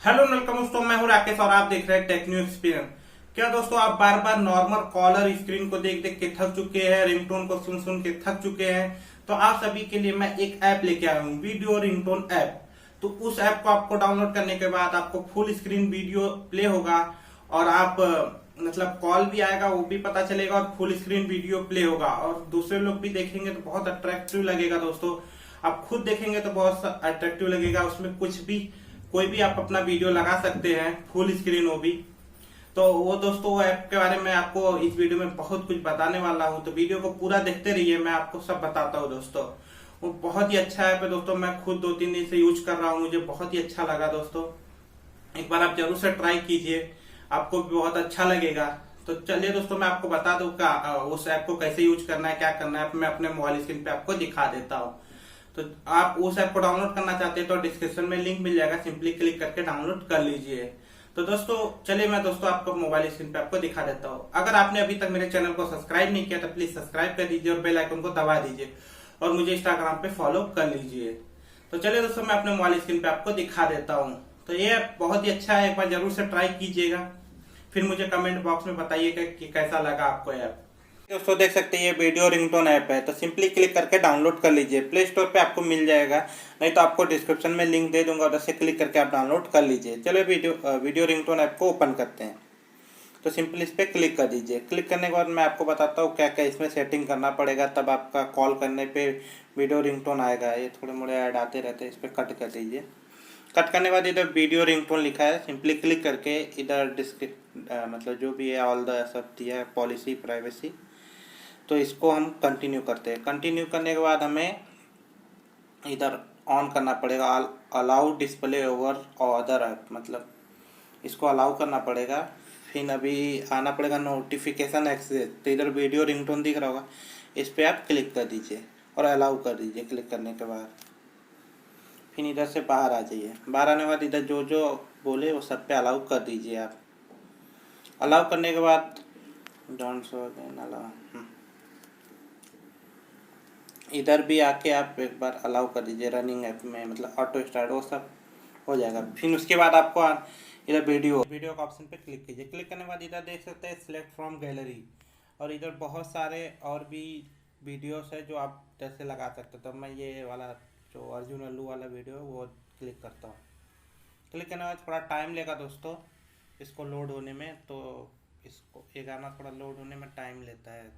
Hello welcome दोस्तों, मैं हूं राकेश और आप देख रहे हैं टेक न्यू एक्सपीरियंस। क्या दोस्तों, आप बार बार नॉर्मल कॉलर स्क्रीन को देख देख के थक चुके हैं, रिंगटोन को सुन सुन के थक चुके हैं? तो आप सभी के लिए मैं एक ऐप लेके आया हूं, वीडियो रिंगटोन ऐप। तो उस ऐप को आपको डाउनलोड करने के बाद आपको फुल स्क्रीन वीडियो प्ले होगा और आप मतलब कॉल भी आएगा वो भी पता चलेगा और फुल स्क्रीन वीडियो प्ले होगा और दूसरे लोग भी देखेंगे तो बहुत अट्रैक्टिव लगेगा दोस्तों। आप खुद देखेंगे तो बहुत अट्रैक्टिव लगेगा। उसमें कुछ भी कोई भी आप अपना वीडियो लगा सकते हैं, फुल स्क्रीन वो भी। तो वो दोस्तों, वो ऐप के बारे में आपको इस वीडियो में बहुत कुछ बताने वाला हूँ, तो वीडियो को पूरा देखते रहिए, मैं आपको सब बताता हूँ दोस्तों। वो बहुत ही अच्छा ऐप है दोस्तों, मैं खुद 2-3 दिन से यूज कर रहा हूँ, मुझे बहुत ही अच्छा लगा दोस्तों। एक बार आप जरूर से ट्राई कीजिए, आपको भी बहुत अच्छा लगेगा। तो चलिए दोस्तों, मैं आपको बता दूं उस ऐप को कैसे यूज करना है, क्या करना है, मैं अपने मोबाइल स्क्रीन पे आपको दिखा देता हूँ। तो आप उस ऐप को डाउनलोड करना चाहते हैं तो डिस्क्रिप्शन में लिंक मिल जाएगा, सिंपली क्लिक करके डाउनलोड कर लीजिए। तो दोस्तों चलिए, मैं दोस्तों आपको मोबाइल स्क्रीन पे आपको दिखा देता हूँ। अगर आपने अभी तक मेरे चैनल को सब्सक्राइब नहीं किया तो प्लीज सब्सक्राइब कर दीजिए और बेल आइकन को दबा दीजिए और मुझे इंस्टाग्राम पे फॉलो कर लीजिए। तो चलिए दोस्तों, मैं अपने मोबाइल स्क्रीन पे आपको दिखा देता हूँ। तो ये ऐप बहुत ही अच्छा है, एक बार जरूर से ट्राई कीजिएगा, फिर मुझे कमेंट बॉक्स में बताइएगा कि कैसा लगा आपको ऐप। दोस्तों देख सकते हैं, ये वीडियो रिंगटोन ऐप है, तो सिंपली क्लिक करके डाउनलोड कर लीजिए। प्ले स्टोर पे आपको मिल जाएगा, नहीं तो आपको डिस्क्रिप्शन में लिंक दे दूंगा, उधर से क्लिक करके आप डाउनलोड कर लीजिए। चलो वीडियो रिंगटोन ऐप को ओपन करते हैं। तो सिंपली इस पर क्लिक कर दीजिए। क्लिक करने के बाद मैं आपको बताता हूँ क्या क्या इसमें सेटिंग करना पड़ेगा, तब आपका कॉल करने पे वीडियो रिंगटोन आएगा। ये थोड़े मोड़े ऐड आते रहते हैं, इस पर कट कर दीजिए। कट करने के बाद इधर वीडियो रिंगटोन लिखा है, सिंपली क्लिक करके इधर मतलब जो भी है ऑल द सब दिया है, पॉलिसी प्राइवेसी, तो इसको हम कंटिन्यू करते हैं। कंटिन्यू करने के बाद हमें इधर ऑन करना पड़ेगा अलाउ डिस्प्ले ओवर और अदर ऐप, मतलब इसको अलाउ करना पड़ेगा। फिर अभी आना पड़ेगा नोटिफिकेशन एक्सेस, तो इधर वीडियो रिंगटोन दिख रहा होगा, इस पर आप क्लिक कर दीजिए और अलाउ कर दीजिए। क्लिक करने के बाद फिर इधर से बाहर आ जाइए। बाहर आने के बाद इधर जो जो बोले वो सब पे अलाउ कर दीजिए आप। अलाउ करने के बाद डोंट शो अगेन अलाउ, इधर भी आके आप एक बार अलाउ कर दीजिए रनिंग ऐप में, मतलब ऑटो स्टार्ट वो सब हो जाएगा। फिर उसके बाद आपको इधर वीडियो का ऑप्शन पे क्लिक कीजिए। क्लिक करने के बाद इधर देख सकते हैं सिलेक्ट फ्रॉम गैलरी, और इधर बहुत सारे और भी वीडियोस है जो आप जैसे लगा सकते हो। तो मैं ये वाला जो अर्जुन अल्लू वाला वीडियो है वो क्लिक करता हूँ। क्लिक करने के बाद थोड़ा टाइम लेगा दोस्तों इसको लोड होने में, तो इसको ये गाना थोड़ा लोड होने में टाइम लेता है,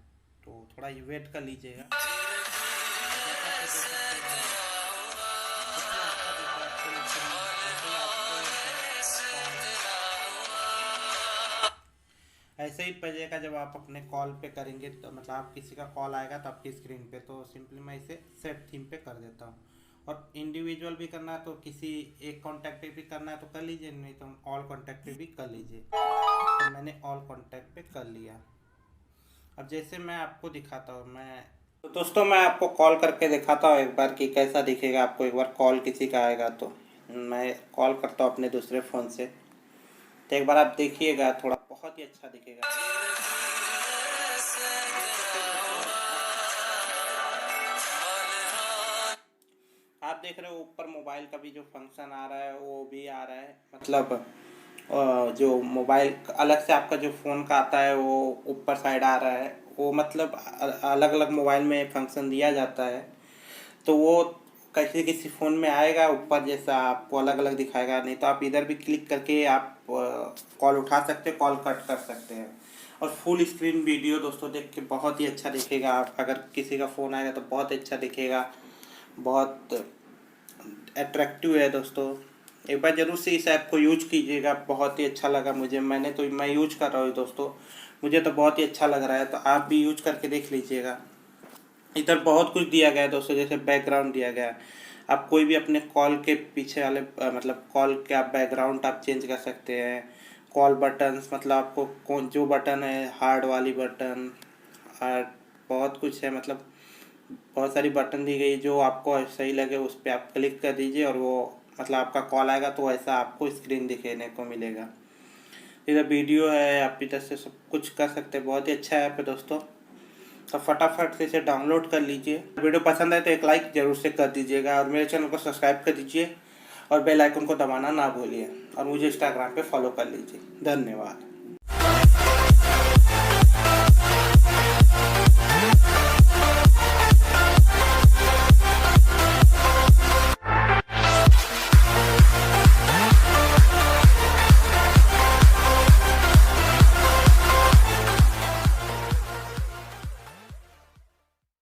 तो थोड़ा वेट कर लीजिएगा। ऐसे ही बजेगा जब आप अपने कॉल पे करेंगे, तो मतलब आप किसी का कॉल आएगा तो आपकी स्क्रीन पे, तो सिंपली मैं इसे सेट थीम पे कर देता हूँ। और इंडिविजुअल भी करना है तो किसी एक कॉन्टैक्ट पे भी करना है तो कर लीजिए, नहीं तो ऑल कॉन्टैक्ट पे भी कर लीजिए। तो मैंने ऑल कॉन्टैक्ट पे कर लिया। अब जैसे मैं आपको दिखाता हूँ, तो दोस्तों मैं आपको कॉल करके दिखाता हूँ एक बार कि कैसा दिखेगा आपको। एक बार कॉल किसी का आएगा तो मैं कॉल करता हूँ अपने दूसरे फ़ोन से, तो एक बार आप देखिएगा, थोड़ा बहुत ही अच्छा दिखेगा। आप देख रहे हो ऊपर मोबाइल का भी जो फंक्शन आ रहा है वो भी आ रहा है, मतलब जो मोबाइल अलग से आपका जो फ़ोन का आता है वो ऊपर साइड आ रहा है, वो मतलब अलग अलग मोबाइल में फंक्शन दिया जाता है। तो वो किसी किसी फ़ोन में आएगा ऊपर जैसा, आपको अलग अलग दिखाएगा। नहीं तो आप इधर भी क्लिक करके आप कॉल उठा सकते हैं, कॉल कट कर सकते हैं। और फुल स्क्रीन वीडियो दोस्तों देख के बहुत ही अच्छा दिखेगा। आप अगर किसी का फ़ोन आएगा तो बहुत अच्छा दिखेगा, बहुत अट्रैक्टिव है दोस्तों। एक बार ज़रूर से इस ऐप को यूज कीजिएगा, बहुत ही अच्छा लगा मुझे। मैं यूज कर रहा हूँ दोस्तों, मुझे तो बहुत ही अच्छा लग रहा है, तो आप भी यूज करके देख लीजिएगा। इधर बहुत कुछ दिया गया है दोस्तों, जैसे बैकग्राउंड दिया गया है। आप कोई भी अपने कॉल के पीछे वाले मतलब कॉल के आप बैकग्राउंड आप चेंज कर सकते हैं। कॉल बटन्स, मतलब आपको कौन जो बटन है, हार्ड वाली बटन, और बहुत कुछ है, मतलब बहुत सारी बटन दी गई, जो आपको सही लगे उस पर आप क्लिक कर दीजिए और वो मतलब आपका कॉल आएगा तो ऐसा आपको स्क्रीन दिखने को मिलेगा। इधर वीडियो है, आप इधर से सब कुछ कर सकते हैं। बहुत ही अच्छा ऐप है दोस्तों, तो फटाफट से इसे डाउनलोड कर लीजिए। वीडियो पसंद आए तो एक लाइक जरूर से कर दीजिएगा और मेरे चैनल को सब्सक्राइब कर दीजिए और बेल आइकन को दबाना ना भूलिए और मुझे इंस्टाग्राम पे फॉलो कर लीजिए। धन्यवाद।